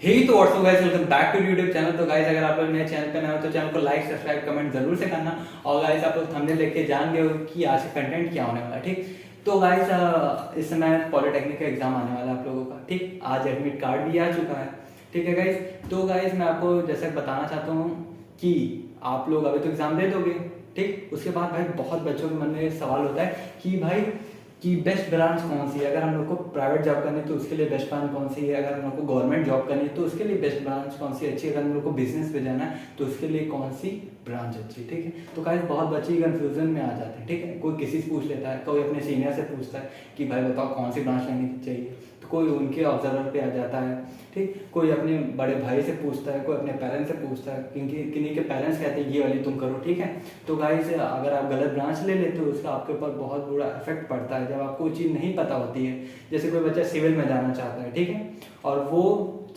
हे तो what's up guys, welcome back to YouTube channel. तो guys अगर आप लोग मेरे चैनल पे नए हो तो चैनल को लाइक सब्सक्राइब कमेंट जरूर से करना। और गाइस आप लोग थंबनेल देख के जान गए हो कि आज का कंटेंट क्या होने वाला है। ठीक, तो गाइस इस समय पॉलिटेक्निक का एग्जाम आने वाला है आप लोगों का। ठीक, आज एडमिट कार्ड भी आ चुका है। ठीक है गाइस, तो गाइस मैं आपको जैसे बताना चाहता हूँ कि आप लोग अभी तो एग्जाम दे दोगे। ठीक, उसके बाद भाई बहुत बच्चों के मन में सवाल होता है कि भाई कि बेस्ट ब्रांच कौन सी है। अगर हम लोग को प्राइवेट जॉब करनी है तो उसके लिए बेस्ट ब्रांच कौन सी है, अगर हम लोग को गवर्नमेंट जॉब करनी है तो उसके लिए बेस्ट ब्रांच कौन सी अच्छी है, अगर हम लोग को बिजनेस पे जाना है तो उसके लिए कौन सी ब्रांच अच्छी। ठीक है, तो गाइस बहुत बच्चे कंफ्यूजन में आ जाते हैं। ठीक है, कोई किसी से पूछ लेता है, कोई अपने सीनियर से पूछता है कि भाई बताओ कौन सी ब्रांच लेनी चाहिए, तो कोई उनके ऑब्जर्वर पे आ जाता है। ठीक, कोई अपने बड़े भाई से पूछता है, कोई अपने पेरेंट्स से पूछता है, किन्हीं के पेरेंट्स कहते हैं ये वाली तुम करो। ठीक है, तो गाइस अगर आप गलत ब्रांच ले लेते हो उसका आपके ऊपर बहुत बुरा इफेक्ट पड़ता है जब आपको चीज़ नहीं पता होती है। जैसे कोई बच्चा सिविल में जाना चाहता है, ठीक है, और वो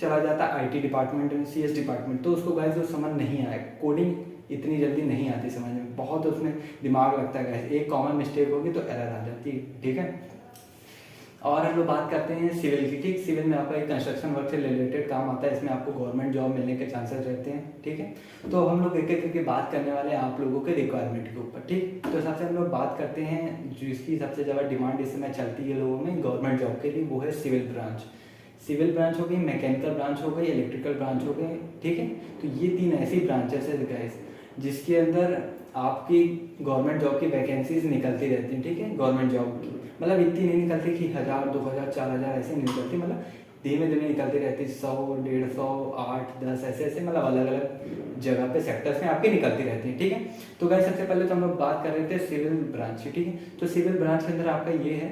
चला जाता है आईटी डिपार्टमेंट में, सीएस डिपार्टमेंट, तो उसको गाइस वो समझ नहीं आए, कोडिंग इतनी जल्दी नहीं आती समझ में, बहुत उसमें दिमाग लगता है गाइस, एक कॉमन मिस्टेक होगी तो एरर आ जाती है। ठीक है, और हम लोग बात करते हैं सिविल की। ठीक, सिविल में आपका एक कंस्ट्रक्शन वर्क से रिलेटेड काम आता है, इसमें आपको गवर्नमेंट जॉब मिलने के चांसेस रहते हैं। ठीक है, तो हम लोग एक एक करके बात करने वाले हैं आप लोगों के रिक्वायरमेंट के ऊपर। ठीक, तो सबसे हम लोग बात करते हैं जिसकी सबसे ज़्यादा डिमांड इस समय चलती है लोगों में गवर्नमेंट जॉब के लिए, वो है सिविल ब्रांच। सिविल ब्रांच हो गई, मैकेनिकल ब्रांच हो गई, इलेक्ट्रिकल ब्रांच हो गई। ठीक है, तो ये तीन ऐसी ब्रांचेस है गाइस जिसके अंदर आपकी गवर्नमेंट जॉब की वैकेंसीज निकलती रहती हैं। ठीक है, गवर्नमेंट जॉब की मतलब इतनी नहीं निकलती कि 1000 2000 4000 ऐसे नहीं निकलती, मतलब धीमे धीमे निकलती रहती, 100 150 8 10 ऐसे ऐसे मतलब अलग अलग जगह पे सेक्टर्स में आपकी निकलती रहती है। ठीक है, तो गाइस सबसे पहले तो हम लोग बात कर रहे थे सिविल ब्रांच की। ठीक है, तो सिविल ब्रांच के अंदर आपका ये है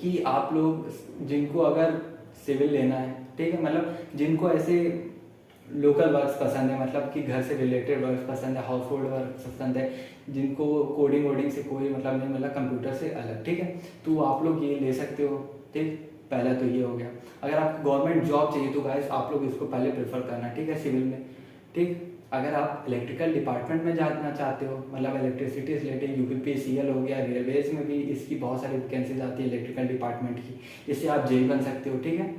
कि आप लोग जिनको अगर सिविल लेना है, ठीक है, मतलब जिनको ऐसे लोकल वर्क्स पसंद है, मतलब कि घर से रिलेटेड वर्क्स पसंद है, हाउस होल्ड वर्क पसंद है, जिनको कोडिंग वोडिंग से कोई मतलब नहीं, मतलब कंप्यूटर से अलग। ठीक है, तो आप लोग ये ले सकते हो। ठीक, पहला तो ये हो गया। अगर आपको गवर्नमेंट जॉब चाहिए तो गाइस आप लोग इसको पहले प्रेफर करना। ठीक है, सिविल में। ठीक, अगर आप इलेक्ट्रिकल डिपार्टमेंट में जाना चाहते हो, मतलब इलेक्ट्रिसिटी से रिलेटेड यूपीपीसीएल हो गया, रेलवेज में भी इसकी बहुत सारी वैकेंसीज आती है इलेक्ट्रिकल डिपार्टमेंट की, इससे आप जेई बन सकते हो। ठीक है,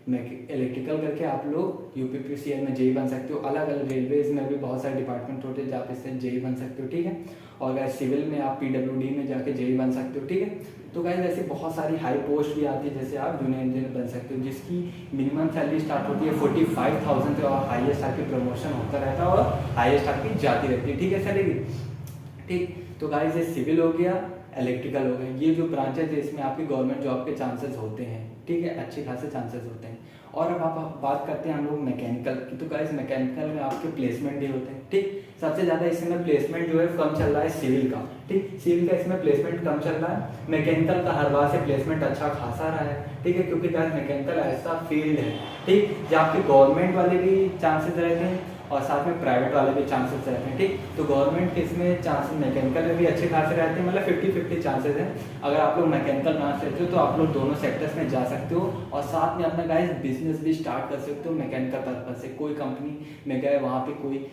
इलेक्ट्रिकल करके आप लोग यूपीपीसीएल में जेई बन सकते हो। अलग अलग रेलवेज में भी बहुत सारे डिपार्टमेंट होते हैं जहाँ पे इससे जेई बन सकते हो। ठीक है, और अगर सिविल में आप पीडब्ल्यूडी में जाके जेई बन सकते हो। ठीक है, तो गाइस ऐसे बहुत सारी हाई पोस्ट भी आती है, जैसे आप जूनियर इंजीनियर बन सकते हो जिसकी मिनिमम सैलरी स्टार्ट होती है 45,000 से, और हाईएस्ट आपकी प्रमोशन होता रहता है और हाईएस्ट आपकी जाती रहती है। ठीक है सैलरी। ठीक, तो गाइस ये सिविल हो गया, इलेक्ट्रिकल हो गया, ये जो ब्रांचेज है इसमें आपकी गवर्नमेंट जॉब के चांसेस होते हैं। ठीक है, अच्छे खासे चांसेस होते हैं। और अब आप बात करते हैं हम लोग मैकेनिकल की, तो गाइस मैकेनिकल में आपके प्लेसमेंट भी होते हैं। ठीक, सबसे ज़्यादा इसमें प्लेसमेंट जो है कम चल रहा है सिविल का। ठीक, सिविल का इसमें प्लेसमेंट कम चल रहा है, मैकेनिकल का हर बार से प्लेसमेंट अच्छा खासा रहा है। ठीक है, क्योंकि गाइस मैकेनिकल ऐसा फील्ड है, ठीक, जहाँ आपके गवर्नमेंट वाले भी चांसेस रहते हैं और साथ में प्राइवेट वाले भी चांसेस रहते हैं। ठीक, तो गवर्नमेंट के इसमें चांसेस मैकेनिकल में भी अच्छे खासे रहते हैं, मतलब 50-50 चांसेस हैं। अगर आप लोग मैकेनिकल ब्रांच लेते हो तो आप लोग दोनों सेक्टर्स में जा सकते हो और साथ में अपना गाइस बिजनेस भी स्टार्ट कर सकते हो मैकेनिकल पर्पज से। कोई कंपनी में गए, वहाँ पे कोई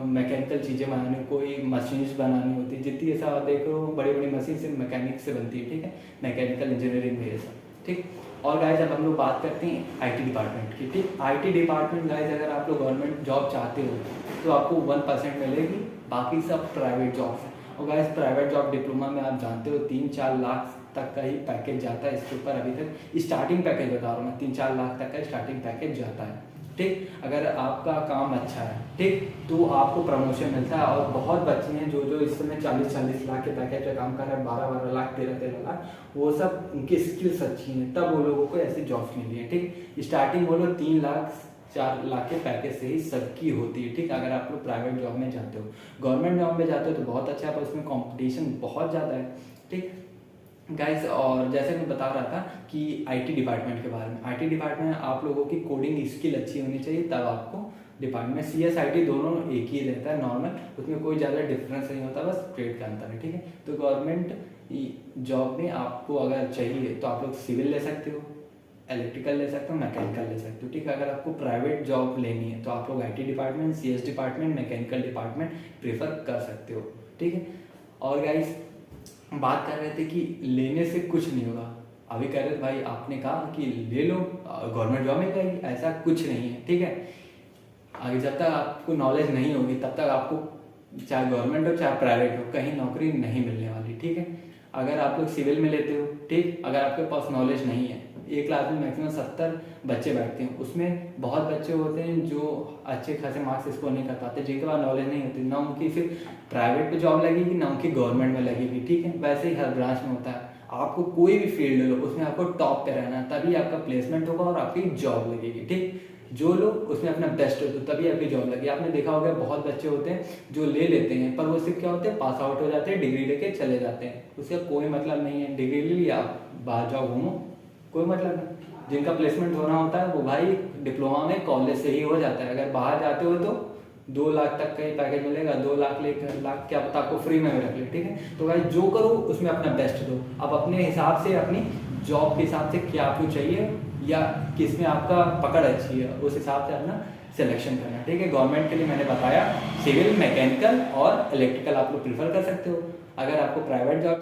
मैकेनिकल चीज़ें बनानी, कोई मशीन्स बनानी होती है, जितनी ऐसा देखो बड़ी बड़ी मशीन से मैकेनिक से बनती है। ठीक है, मैकेनिकल इंजीनियरिंग में ये सब। ठीक, और गाइज अब हम लोग बात करते हैं आईटी डिपार्टमेंट की। ठीक, आईटी डिपार्टमेंट गाइज अगर आप लोग गवर्नमेंट जॉब चाहते हो तो आपको 1% मिलेगी, बाकी सब प्राइवेट जॉब्स हैं। और गाइज प्राइवेट जॉब डिप्लोमा में आप जानते हो 3-4 लाख तक का ही पैकेज जाता है। इसके ऊपर अभी तक स्टार्टिंग पैकेज बता रहा हूँ मैं, 3-4 लाख तक का स्टार्टिंग पैकेज जाता है। ठीक, अगर आपका काम अच्छा है, ठीक, तो आपको प्रमोशन मिलता है। और बहुत बच्चे हैं जो इस समय 40-40 लाख के पैकेज पे काम कर रहे हैं, 12-12 लाख 13-13 लाख, वो सब उनकी स्किल्स अच्छी हैं तब वो लोगों को ऐसी जॉब्स मिली है। ठीक, स्टार्टिंग वो लोग 3 लाख 4 लाख के पैकेज से ही सबकी होती है। ठीक, अगर आप लोग प्राइवेट जॉब में जाते हो, गवर्नमेंट जॉब में जाते हो तो बहुत अच्छा है, पर उसमें कॉम्पिटिशन बहुत ज़्यादा है। ठीक गाइस, और जैसे मैं बता रहा था कि आईटी डिपार्टमेंट के बारे में, आईटी डिपार्टमेंट में आप लोगों की कोडिंग स्किल अच्छी होनी चाहिए, तब आपको डिपार्टमेंट सीएस आईटी दोनों एक ही रहता है नॉर्मल, उसमें कोई ज़्यादा डिफरेंस नहीं होता, बस ट्रेड का अंतर है। ठीक है, तो गवर्नमेंट जॉब में आपको अगर चाहिए तो आप लोग सिविल ले सकते हो, इलेक्ट्रिकल ले सकते हो, मैकेनिकल ले सकते हो। ठीक है, अगर आपको प्राइवेट जॉब लेनी है तो आप लोग IT department, CS department, mechanical department prefer कर सकते हो। ठीक है, और गाइस बात कर रहे थे कि लेने से कुछ नहीं होगा, अभी कह रहे थे भाई आपने कहा कि ले लो गवर्नमेंट जॉब मिल जाएगी, ऐसा कुछ नहीं है, ठीक है। आगे जब तक आपको नॉलेज नहीं होगी तब तक आपको चाहे गवर्नमेंट हो चाहे प्राइवेट हो कहीं नौकरी नहीं मिलने वाली, ठीक है। अगर आप लोग सिविल में लेते हो, ठीक, अगर आपके पास नॉलेज नहीं है, एक क्लास में मैक्सिमम 70 बच्चे बैठते हैं, उसमें बहुत बच्चे होते हैं जो अच्छे खासे मार्क्स स्कोर नहीं कर पाते, जिनके पास नॉलेज नहीं होती, ना उनकी फिर प्राइवेट पे जॉब लगेगी ना उनकी गवर्नमेंट में लगेगी, ठीक है। वैसे ही हर ब्रांच में होता है, आपको कोई भी फील्ड लो उसमें आपको टॉप पे रहना है, तभी आपका प्लेसमेंट होगा और आपकी जॉब लगेगी, ठीक। जो लोग उसमें अपना बेस्ट हो तो तभी आपकी जॉब लगी। आपने देखा होगा बहुत बच्चे होते हैं जो ले लेते हैं पर वो सिर्फ क्या होते हैं, पास आउट हो जाते हैं, डिग्री लेके चले जाते हैं, उसका कोई मतलब नहीं है। डिग्री ले लिया, बाहर जाओ घूमो, कोई मतलब नहीं। जिनका प्लेसमेंट होना होता है वो भाई डिप्लोमा में कॉलेज से ही हो जाता है। अगर बाहर जाते हो तो 2 लाख तक का ही पैकेज मिलेगा, 2 लाख लेकर लाख क्या पता आपको फ्री में रख ले, ठीक है। तो भाई जो करो उसमें अपना बेस्ट दो। अब अपने हिसाब से अपनी जॉब के हिसाब से क्या आपको चाहिए या किस में आपका पकड़ अच्छी है उस हिसाब से अपना सिलेक्शन करना, ठीक है। गवर्नमेंट के लिए मैंने बताया सिविल, मैकेनिकल और इलेक्ट्रिकल आप लोग प्रीफर कर सकते हो। अगर आपको प्राइवेट जॉब